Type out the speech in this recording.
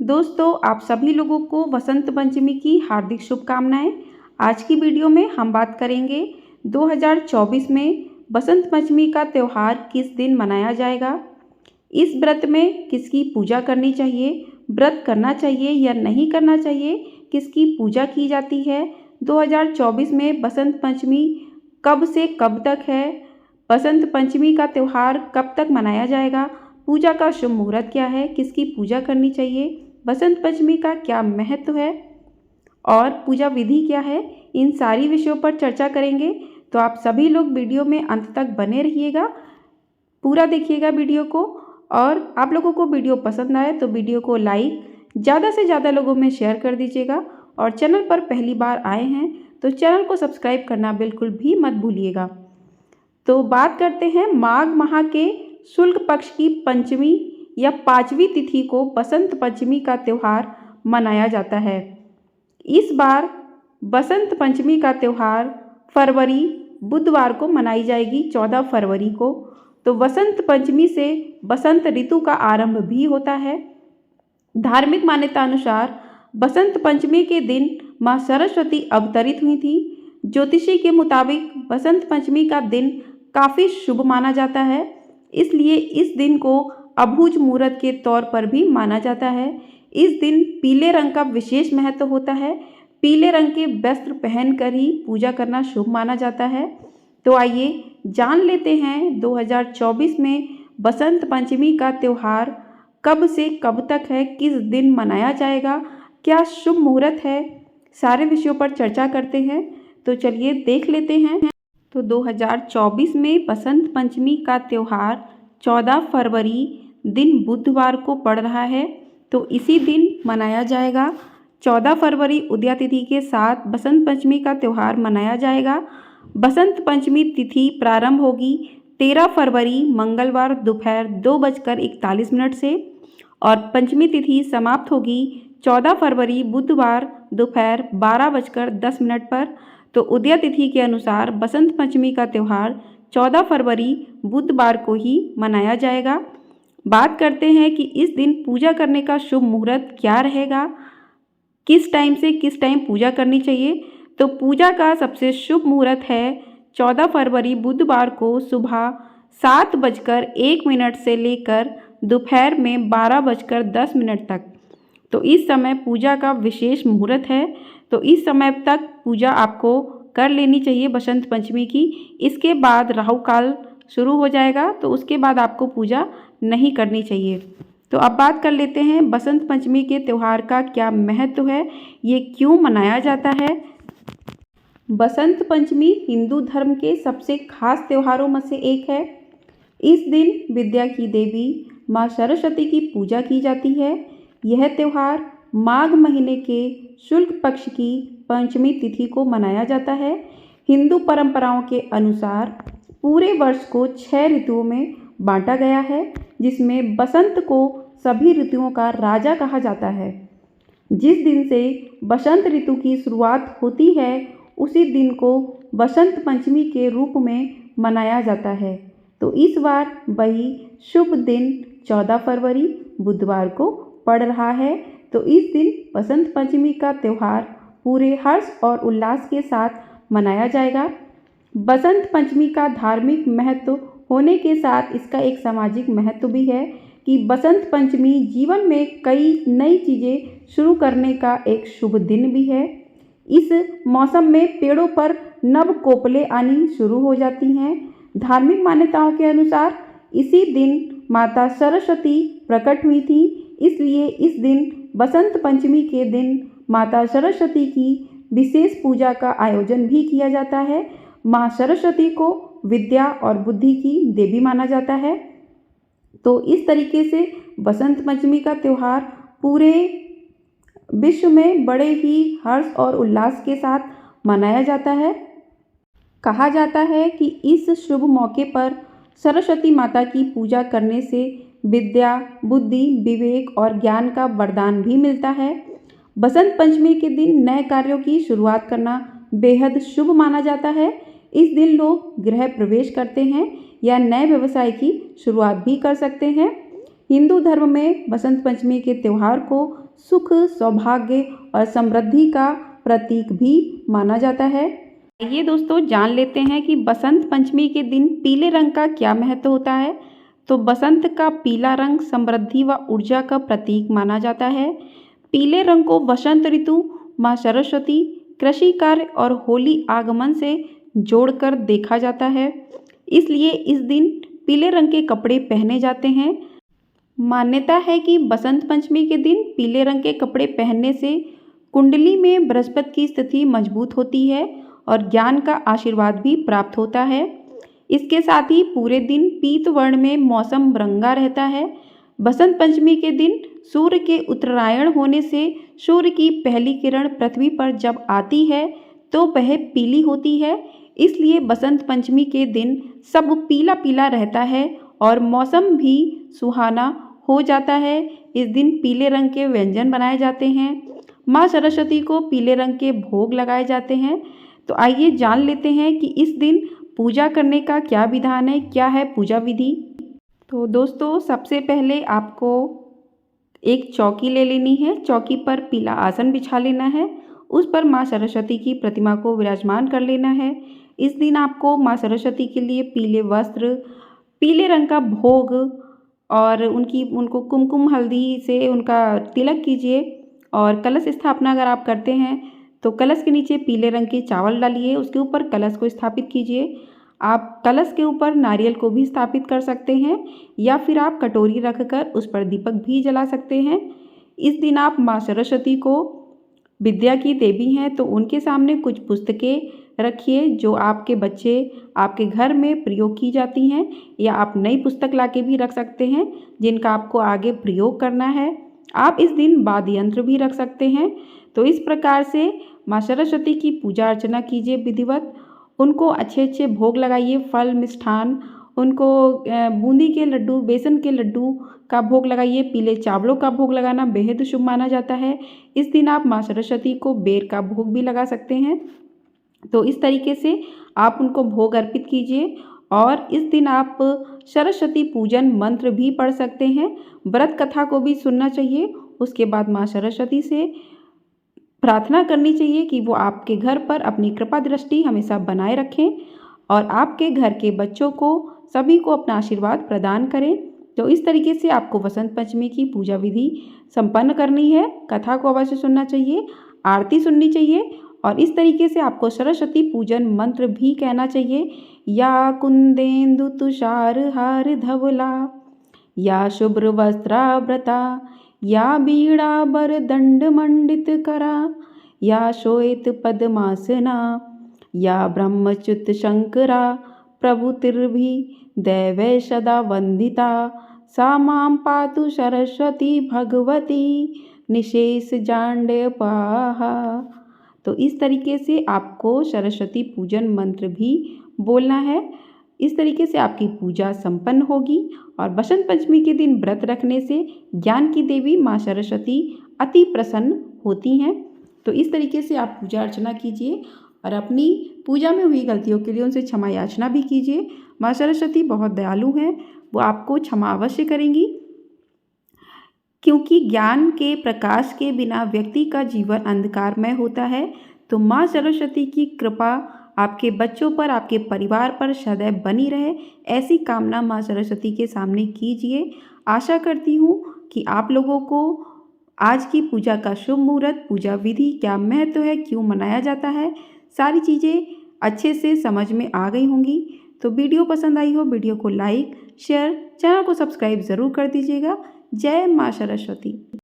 दोस्तों, आप सभी लोगों को वसंत पंचमी की हार्दिक शुभकामनाएं। आज की वीडियो में हम बात करेंगे 2024 में बसंत पंचमी का त्यौहार किस दिन मनाया जाएगा। इस व्रत में किसकी पूजा करनी चाहिए, व्रत करना चाहिए या नहीं करना चाहिए, किसकी पूजा की जाती है। 2024 में बसंत पंचमी कब से कब तक है, बसंत पंचमी का त्यौहार कब तक मनाया जाएगा, पूजा का शुभ मुहूर्त क्या है, किसकी पूजा करनी चाहिए, बसंत पंचमी का क्या महत्व है और पूजा विधि क्या है, इन सारी विषयों पर चर्चा करेंगे। तो आप सभी लोग वीडियो में अंत तक बने रहिएगा, पूरा देखिएगा वीडियो को। और आप लोगों को वीडियो पसंद आए तो वीडियो को लाइक, ज़्यादा से ज़्यादा लोगों में शेयर कर दीजिएगा। और चैनल पर पहली बार आए हैं तो चैनल को सब्सक्राइब करना बिल्कुल भी मत भूलिएगा। तो बात करते हैं माघ माह के शुक्ल पक्ष की पंचमी या 5वीं तिथि को बसंत पंचमी का त्यौहार मनाया जाता है। इस बार बसंत पंचमी का त्यौहार फरवरी बुधवार को मनाई जाएगी, 14 फरवरी को। तो बसंत पंचमी से बसंत ऋतु का आरंभ भी होता है। धार्मिक मान्यता अनुसार बसंत पंचमी के दिन माँ सरस्वती अवतरित हुई थी। ज्योतिषी के मुताबिक बसंत पंचमी का दिन काफ़ी शुभ माना जाता है, इसलिए इस दिन को अभूज मुहूर्त के तौर पर भी माना जाता है। इस दिन पीले रंग का विशेष महत्व होता है। पीले रंग के वस्त्र पहनकर ही पूजा करना शुभ माना जाता है। तो आइए जान लेते हैं 2024 में बसंत पंचमी का त्यौहार कब से कब तक है, किस दिन मनाया जाएगा, क्या शुभ मुहूर्त है, सारे विषयों पर चर्चा करते हैं। तो चलिए देख लेते हैं। तो 2024 में बसंत पंचमी का त्यौहार 14 फरवरी दिन बुधवार को पड़ रहा है, तो इसी दिन मनाया जाएगा। 14 फरवरी उदया तिथि के साथ बसंत पंचमी का त्यौहार मनाया जाएगा। बसंत पंचमी तिथि प्रारंभ होगी 13 फरवरी मंगलवार दोपहर 2:41 से और पंचमी तिथि समाप्त होगी 14 फरवरी बुधवार दोपहर 12:10 पर। तो उदया तिथि के अनुसार बसंत पंचमी का त्यौहार 14 फरवरी बुधवार को ही मनाया जाएगा। बात करते हैं कि इस दिन पूजा करने का शुभ मुहूर्त क्या रहेगा, किस टाइम से किस टाइम पूजा करनी चाहिए। तो पूजा का सबसे शुभ मुहूर्त है 14 फरवरी बुधवार को सुबह 7:01 से लेकर दोपहर में 12:10 तक। तो इस समय पूजा का विशेष मुहूर्त है, तो इस समय तक पूजा आपको कर लेनी चाहिए बसंत पंचमी की। इसके बाद राहु काल शुरू हो जाएगा, तो उसके बाद आपको पूजा नहीं करनी चाहिए। तो अब बात कर लेते हैं बसंत पंचमी के त्यौहार का क्या महत्व है, ये क्यों मनाया जाता है। बसंत पंचमी हिंदू धर्म के सबसे खास त्योहारों में से एक है। इस दिन विद्या की देवी माँ सरस्वती की पूजा की जाती है। यह त्यौहार माघ महीने के शुक्ल पक्ष की पंचमी तिथि को मनाया जाता है। हिंदू परंपराओं के अनुसार पूरे वर्ष को 6 ऋतुओं में बांटा गया है, जिसमें बसंत को सभी ऋतुओं का राजा कहा जाता है। जिस दिन से बसंत ऋतु की शुरुआत होती है उसी दिन को बसंत पंचमी के रूप में मनाया जाता है। तो इस बार वही शुभ दिन 14 फरवरी बुधवार को पड़ रहा है। तो इस दिन बसंत पंचमी का त्यौहार पूरे हर्ष और उल्लास के साथ मनाया जाएगा। बसंत पंचमी का धार्मिक महत्व होने के साथ इसका एक सामाजिक महत्व भी है कि बसंत पंचमी जीवन में कई नई चीज़ें शुरू करने का एक शुभ दिन भी है। इस मौसम में पेड़ों पर नव कोपलें आनी शुरू हो जाती हैं। धार्मिक मान्यताओं के अनुसार इसी दिन माता सरस्वती प्रकट हुई थी, इसलिए इस दिन बसंत पंचमी के दिन माता सरस्वती की विशेष पूजा का आयोजन भी किया जाता है। माँ सरस्वती को विद्या और बुद्धि की देवी माना जाता है। तो इस तरीके से बसंत पंचमी का त्यौहार पूरे विश्व में बड़े ही हर्ष और उल्लास के साथ मनाया जाता है। कहा जाता है कि इस शुभ मौके पर सरस्वती माता की पूजा करने से विद्या, बुद्धि, विवेक और ज्ञान का वरदान भी मिलता है। बसंत पंचमी के दिन नए कार्यों की शुरुआत करना बेहद शुभ माना जाता है। इस दिन लोग गृह प्रवेश करते हैं या नए व्यवसाय की शुरुआत भी कर सकते हैं। हिंदू धर्म में बसंत पंचमी के त्यौहार को सुख, सौभाग्य और समृद्धि का प्रतीक भी माना जाता है। ये दोस्तों जान लेते हैं कि बसंत पंचमी के दिन पीले रंग का क्या महत्व होता है। तो बसंत का पीला रंग समृद्धि व ऊर्जा का प्रतीक माना जाता है। पीले रंग को वसंत ऋतु, माँ सरस्वती, कृषि कार्य और होली आगमन से जोड़कर देखा जाता है। इसलिए इस दिन पीले रंग के कपड़े पहने जाते हैं। मान्यता है कि बसंत पंचमी के दिन पीले रंग के कपड़े पहनने से कुंडली में बृहस्पति की स्थिति मजबूत होती है और ज्ञान का आशीर्वाद भी प्राप्त होता है। इसके साथ ही पूरे दिन पीत वर्ण में मौसम रंगा रहता है। बसंत पंचमी के दिन सूर्य के उत्तरायण होने से सूर्य की पहली किरण पृथ्वी पर जब आती है तो वह पीली होती है। इसलिए बसंत पंचमी के दिन सब पीला पीला रहता है और मौसम भी सुहाना हो जाता है। इस दिन पीले रंग के व्यंजन बनाए जाते हैं। माँ सरस्वती को पीले रंग के भोग लगाए जाते हैं। तो आइए जान लेते हैं कि इस दिन पूजा करने का क्या विधान है, क्या है पूजा विधि। तो दोस्तों सबसे पहले आपको एक चौकी ले लेनी है। चौकी पर पीला आसन बिछा लेना है। उस पर माँ सरस्वती की प्रतिमा को विराजमान कर लेना है। इस दिन आपको माँ सरस्वती के लिए पीले वस्त्र, पीले रंग का भोग और उनको कुमकुम हल्दी से उनका तिलक कीजिए। और कलश स्थापना अगर आप करते हैं तो कलश के नीचे पीले रंग के चावल डालिए, उसके ऊपर कलश को स्थापित कीजिए। आप कलश के ऊपर नारियल को भी स्थापित कर सकते हैं या फिर आप कटोरी रखकर उस पर दीपक भी जला सकते हैं। इस दिन आप माँ सरस्वती को, विद्या की देवी हैं, तो उनके सामने कुछ पुस्तकें रखिए जो आपके बच्चे आपके घर में प्रयोग की जाती हैं, या आप नई पुस्तक लाके भी रख सकते हैं जिनका आपको आगे प्रयोग करना है। आप इस दिन वाद्य यंत्र भी रख सकते हैं। तो इस प्रकार से माँ सरस्वती की पूजा अर्चना कीजिए विधिवत। उनको अच्छे अच्छे भोग लगाइए, फल मिष्ठान, उनको बूंदी के लड्डू, बेसन के लड्डू का भोग लगाइए। पीले चावलों का भोग लगाना बेहद शुभ माना जाता है। इस दिन आप माँ सरस्वती को बेर का भोग भी लगा सकते हैं। तो इस तरीके से आप उनको भोग अर्पित कीजिए। और इस दिन आप सरस्वती पूजन मंत्र भी पढ़ सकते हैं। व्रत कथा को भी सुनना चाहिए। उसके बाद माँ सरस्वती से प्रार्थना करनी चाहिए कि वो आपके घर पर अपनी कृपा दृष्टि हमेशा बनाए रखें और आपके घर के बच्चों को, सभी को अपना आशीर्वाद प्रदान करें। तो इस तरीके से आपको बसंत पंचमी की पूजा विधि संपन्न करनी है। कथा को अवश्य सुनना चाहिए, आरती सुननी चाहिए और इस तरीके से आपको सरस्वती पूजन मंत्र भी कहना चाहिए। या कुंदेन्दु तुषार हार धवला, या शुभ्र वस्त्रावृता, या बीड़ाबर दंड मंडित करा, या श्वेत पद्मासना, या ब्रह्मच्युत शंकरा, प्रभुतिर्भि दैवै सदा वंदिता, सा मां पातु सरस्वती भगवती निशेष जांड्यपाहा। तो इस तरीके से आपको सरस्वती पूजन मंत्र भी बोलना है। इस तरीके से आपकी पूजा संपन्न होगी। और बसंत पंचमी के दिन व्रत रखने से ज्ञान की देवी माँ सरस्वती अति प्रसन्न होती हैं। तो इस तरीके से आप पूजा अर्चना कीजिए और अपनी पूजा में हुई गलतियों के लिए उनसे क्षमा याचना भी कीजिए। माँ सरस्वती बहुत दयालु हैं, वो आपको क्षमा अवश्य करेंगी, क्योंकि ज्ञान के प्रकाश के बिना व्यक्ति का जीवन अंधकारमय होता है। तो माँ सरस्वती की कृपा आपके बच्चों पर, आपके परिवार पर सदैव बनी रहे, ऐसी कामना माँ सरस्वती के सामने कीजिए। आशा करती हूँ कि आप लोगों को आज की पूजा का शुभ मुहूर्त, पूजा विधि, क्या महत्व है, क्यों मनाया जाता है, सारी चीज़ें अच्छे से समझ में आ गई होंगी। तो वीडियो पसंद आई हो, वीडियो को लाइक, शेयर, चैनल को सब्सक्राइब ज़रूर कर दीजिएगा। जय माँ सरस्वती।